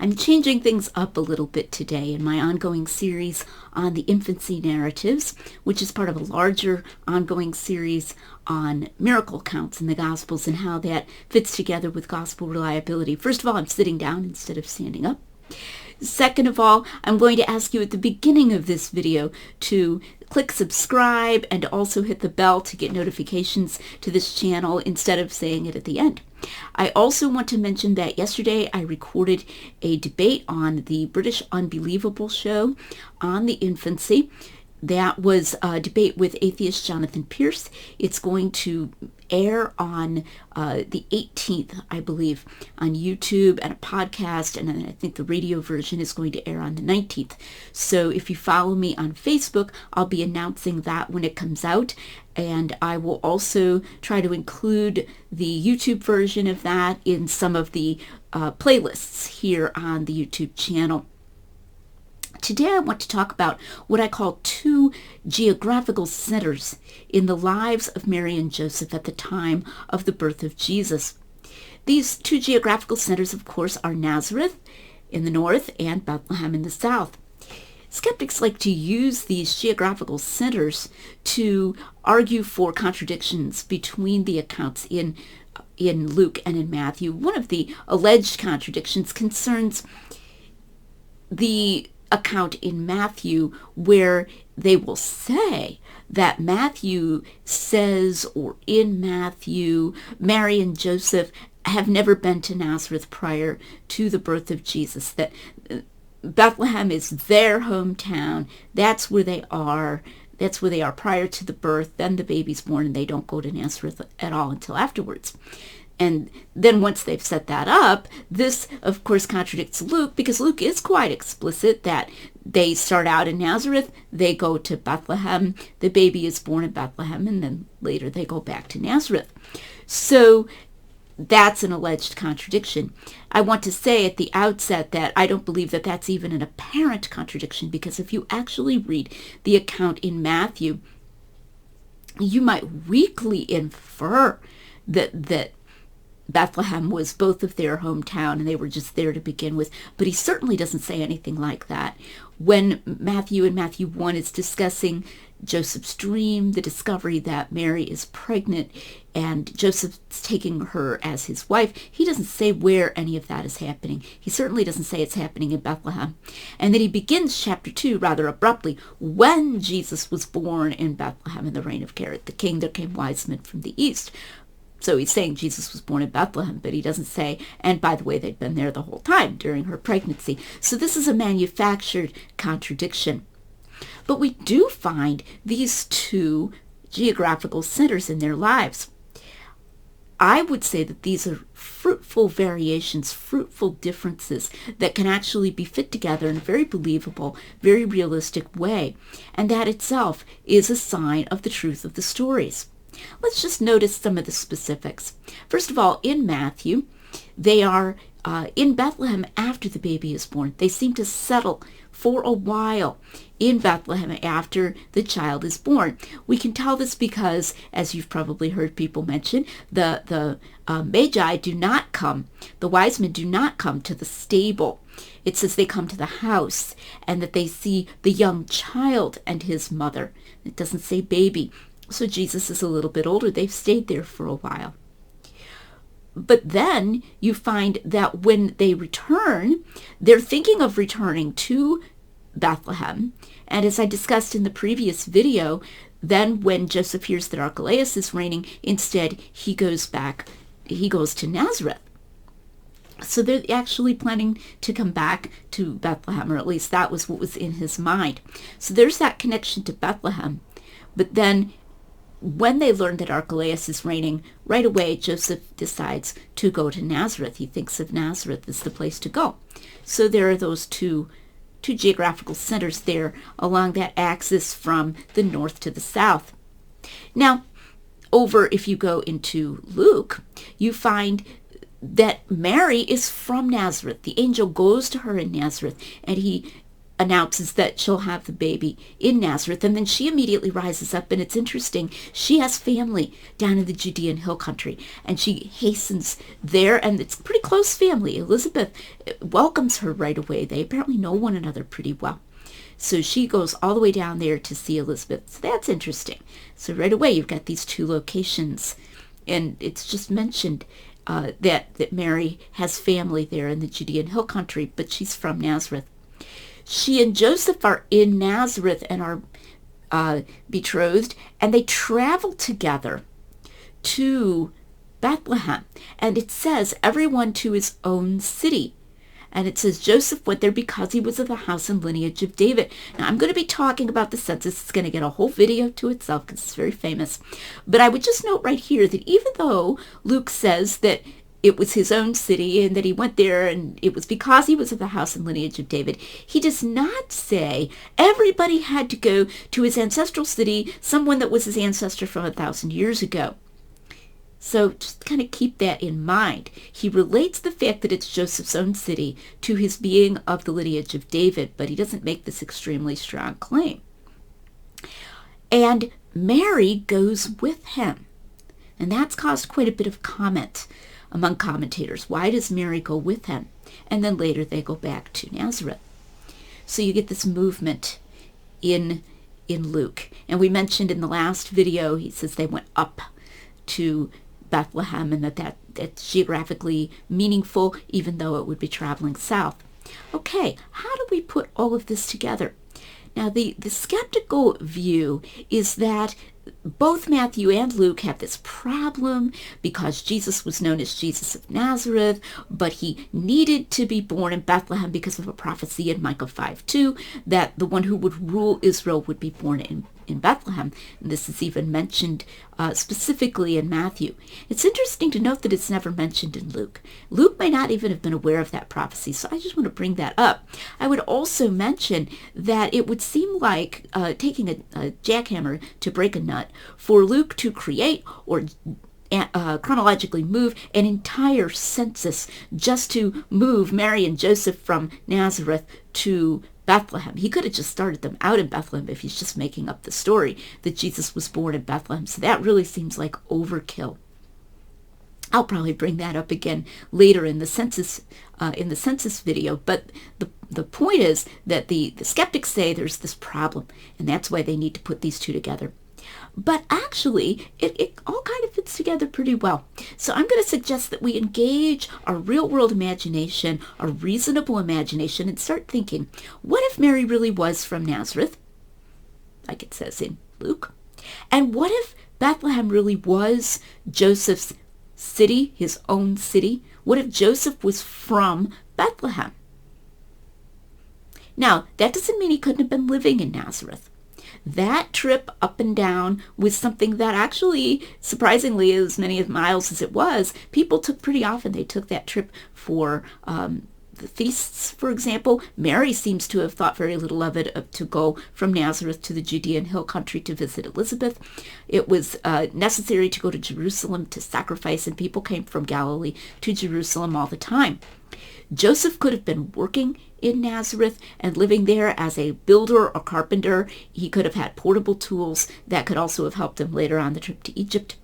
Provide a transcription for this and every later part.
I'm changing things up a little bit today in my ongoing series on the infancy narratives, which is part of a larger ongoing series on miracle accounts in the Gospels and how that fits together with gospel reliability. First of all, I'm sitting down instead of standing up. Second of all, I'm going to ask you at the beginning of this video to click subscribe and also hit the bell to get notifications to this channel instead of saying it at the end. I also want to mention that yesterday I recorded a debate on the British Unbelievable show on the infancy. That was a debate with atheist Jonathan Pierce. It's going to air on the 18th, I believe, on YouTube and a podcast, and then I think the radio version is going to air on the 19th. So if you follow me on Facebook, I'll be announcing that when it comes out, and I will also try to include the YouTube version of that in some of the playlists here on the YouTube channel. Today I want to talk about what I call two geographical centers in the lives of Mary and Joseph at the time of the birth of Jesus. These two geographical centers, of course, are Nazareth in the north and Bethlehem in the south. Skeptics like to use these geographical centers to argue for contradictions between the accounts in Luke and in Matthew. One of the alleged contradictions concerns the account in Matthew where they will say that Matthew says, or in Matthew, Mary and Joseph have never been to Nazareth prior to the birth of Jesus, that Bethlehem is their hometown. That's where they are. That's where they are prior to the birth. Then the baby's born and they don't go to Nazareth at all until afterwards. And then once they've set that up, this, of course, contradicts Luke, because Luke is quite explicit that they start out in Nazareth, they go to Bethlehem, the baby is born in Bethlehem, and then later they go back to Nazareth. So that's an alleged contradiction. I want to say at the outset that I don't believe that that's even an apparent contradiction, because if you actually read the account in Matthew, you might weakly infer that Bethlehem was both of their hometown and they were just there to begin with, but he certainly doesn't say anything like that. When Matthew in Matthew 1 is discussing Joseph's dream, the discovery that Mary is pregnant and Joseph's taking her as his wife, he doesn't say where any of that is happening. He certainly doesn't say it's happening in Bethlehem. And then he begins chapter 2 rather abruptly. When Jesus was born in Bethlehem in the reign of Herod the king, there came wise men from the east. So he's saying Jesus was born in Bethlehem, but he doesn't say, and by the way, they'd been there the whole time during her pregnancy. So this is a manufactured contradiction. But we do find these two geographical centers in their lives. I would say that these are fruitful variations, fruitful differences that can actually be fit together in a very believable, very realistic way. And that itself is a sign of the truth of the stories. Let's just notice some of the specifics. First of all, in Matthew, they are in Bethlehem after the baby is born. They seem to settle for a while in Bethlehem after the child is born. We can tell this because, as you've probably heard people mention, the Magi do not come, the wise men do not come to the stable. It says they come to the house and that they see the young child and his mother. It doesn't say baby. So Jesus is a little bit older. They've stayed there for a while. But then you find that when they return, they're thinking of returning to Bethlehem. And as I discussed in the previous video, then when Joseph hears that Archelaus is reigning, instead he goes to Nazareth. So they're actually planning to come back to Bethlehem, or at least that was what was in his mind. So there's that connection to Bethlehem. But then when they learn that Archelaus is reigning, right away Joseph decides to go to Nazareth. He thinks of Nazareth as the place to go. So there are those two geographical centers there along that axis from the north to the south. Now, if you go into Luke, you find that Mary is from Nazareth. The angel goes to her in Nazareth, and he announces that she'll have the baby in Nazareth, and then she immediately rises up, and it's interesting, she has family down in the Judean hill country, and she hastens there, and it's pretty close family. Elizabeth welcomes her right away. They apparently know one another pretty well. So she goes all the way down there to see Elizabeth. So that's interesting. So right away you've got these two locations, and it's just mentioned that Mary has family there in the Judean hill country, but she's from Nazareth. She and Joseph are in Nazareth and are betrothed, and they travel together to Bethlehem. And it says, everyone to his own city. And it says Joseph went there because he was of the house and lineage of David. Now, I'm going to be talking about the census. It's going to get a whole video to itself because it's very famous. But I would just note right here that even though Luke says that it was his own city and that he went there and it was because he was of the house and lineage of David, he does not say everybody had to go to his ancestral city, someone that was his ancestor from 1,000 years ago. So just kind of keep that in mind. He relates the fact that it's Joseph's own city to his being of the lineage of David, but he doesn't make this extremely strong claim. And Mary goes with him. And that's caused quite a bit of comment among commentators. Why does Mary go with him? And then later they go back to Nazareth. So you get this movement in Luke. And we mentioned in the last video, he says they went up to Bethlehem, and that's geographically meaningful, even though it would be traveling south. Okay, how do we put all of this together? Now, the skeptical view is that both Matthew and Luke have this problem because Jesus was known as Jesus of Nazareth, but he needed to be born in Bethlehem because of a prophecy in Micah 5:2 that the one who would rule Israel would be born in Bethlehem. And this is even mentioned specifically in Matthew. It's interesting to note that it's never mentioned in Luke. Luke may not even have been aware of that prophecy, so I just want to bring that up. I would also mention that it would seem like taking a jackhammer to break a nut for Luke to create or chronologically move an entire census just to move Mary and Joseph from Nazareth to Bethlehem. He could have just started them out in Bethlehem if he's just making up the story that Jesus was born in Bethlehem. So that really seems like overkill. I'll probably bring that up again later in the census video. But the point is that the skeptics say there's this problem, and that's why they need to put these two together. But actually, it all kind of fits together pretty well. So I'm going to suggest that we engage our real-world imagination, our reasonable imagination, and start thinking, what if Mary really was from Nazareth, like it says in Luke? And what if Bethlehem really was Joseph's city, his own city? What if Joseph was from Bethlehem? Now, that doesn't mean he couldn't have been living in Nazareth. That trip up and down was something that actually, surprisingly, as many miles as it was, people took pretty often. They took that trip for the feasts, for example. Mary seems to have thought very little of it to go from Nazareth to the Judean hill country to visit Elizabeth. It was necessary to go to Jerusalem to sacrifice, and people came from Galilee to Jerusalem all the time. Joseph could have been working in Nazareth and living there as a builder or carpenter. He could have had portable tools that could also have helped him later on the trip to Egypt.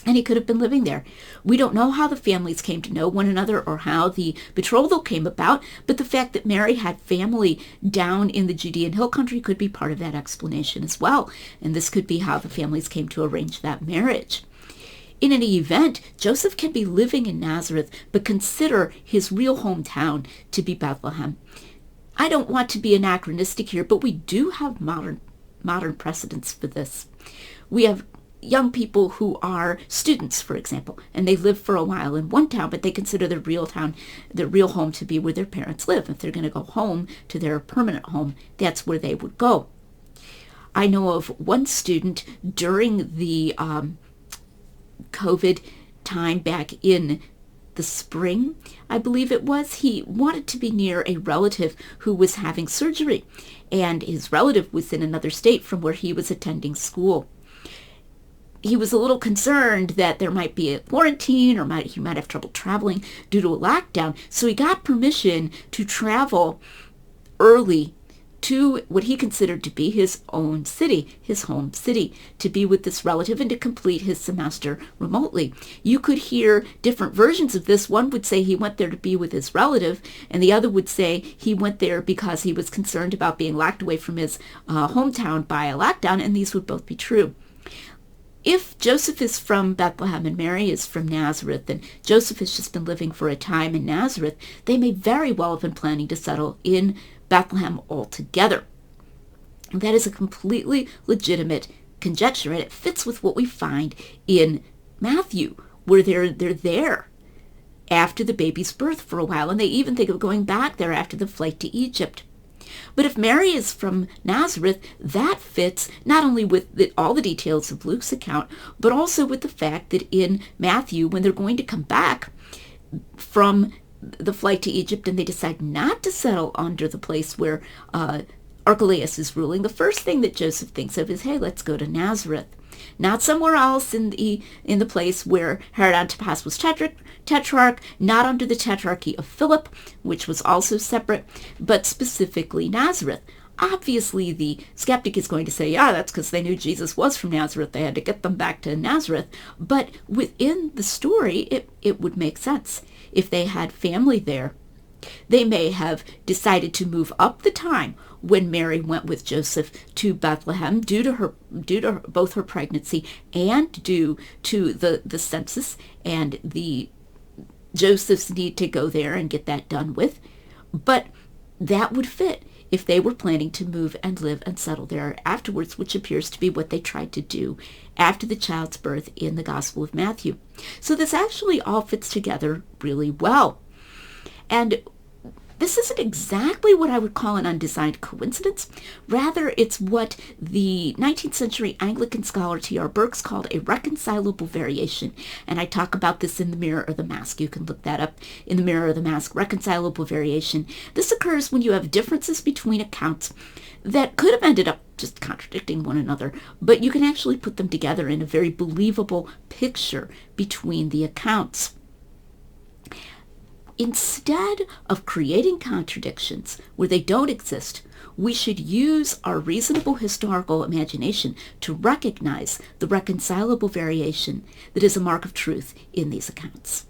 And he could have been living there. We don't know how the families came to know one another or how the betrothal came about, but the fact that Mary had family down in the Judean hill country could be part of that explanation as well. And this could be how the families came to arrange that marriage. In any event, Joseph can be living in Nazareth, but consider his real hometown to be Bethlehem. I don't want to be anachronistic here, but we do have modern precedents for this. We have young people who are students, for example, and they live for a while in one town, but they consider their real town, their real home, to be where their parents live. If they're going to go home to their permanent home, that's where they would go. I know of one student during the COVID time back in the spring, I believe it was, he wanted to be near a relative who was having surgery, and his relative was in another state from where he was attending school. He was a little concerned that there might be a quarantine or he might have trouble traveling due to a lockdown, so he got permission to travel early to what he considered to be his own city, his home city, to be with this relative and to complete his semester remotely. You could hear different versions of this. One would say he went there to be with his relative, and the other would say he went there because he was concerned about being locked away from his hometown by a lockdown, and these would both be true. If Joseph is from Bethlehem and Mary is from Nazareth, and Joseph has just been living for a time in Nazareth, they may very well have been planning to settle in Bethlehem altogether. That is a completely legitimate conjecture, and it fits with what we find in Matthew, where they're there after the baby's birth for a while, and they even think of going back there after the flight to Egypt. But if Mary is from Nazareth, that fits not only with all the details of Luke's account, but also with the fact that in Matthew, when they're going to come back from the flight to Egypt and they decide not to settle under the place where Archelaus is ruling, the first thing that Joseph thinks of is, hey, let's go to Nazareth. Not somewhere else in the place where Herod Antipas was tetrarch, not under the tetrarchy of Philip, which was also separate, but specifically Nazareth. Obviously, the skeptic is going to say, yeah, that's because they knew Jesus was from Nazareth. They had to get them back to Nazareth. But within the story, it would make sense. If they had family there, they may have decided to move up the time when Mary went with Joseph to Bethlehem due to both her pregnancy and due to the census and the Joseph's need to go there and get that done with. But that would fit if they were planning to move and live and settle there afterwards, which appears to be what they tried to do after the child's birth in the Gospel of Matthew. So this actually all fits together really well. And this isn't exactly what I would call an undesigned coincidence. Rather, it's what the 19th century Anglican scholar T.R. Burks called a reconcilable variation. And I talk about this in The Mirror or the Mask. You can look that up in The Mirror or the Mask, reconcilable variation. This occurs when you have differences between accounts that could have ended up just contradicting one another, but you can actually put them together in a very believable picture between the accounts. Instead of creating contradictions where they don't exist, we should use our reasonable historical imagination to recognize the reconcilable variation that is a mark of truth in these accounts.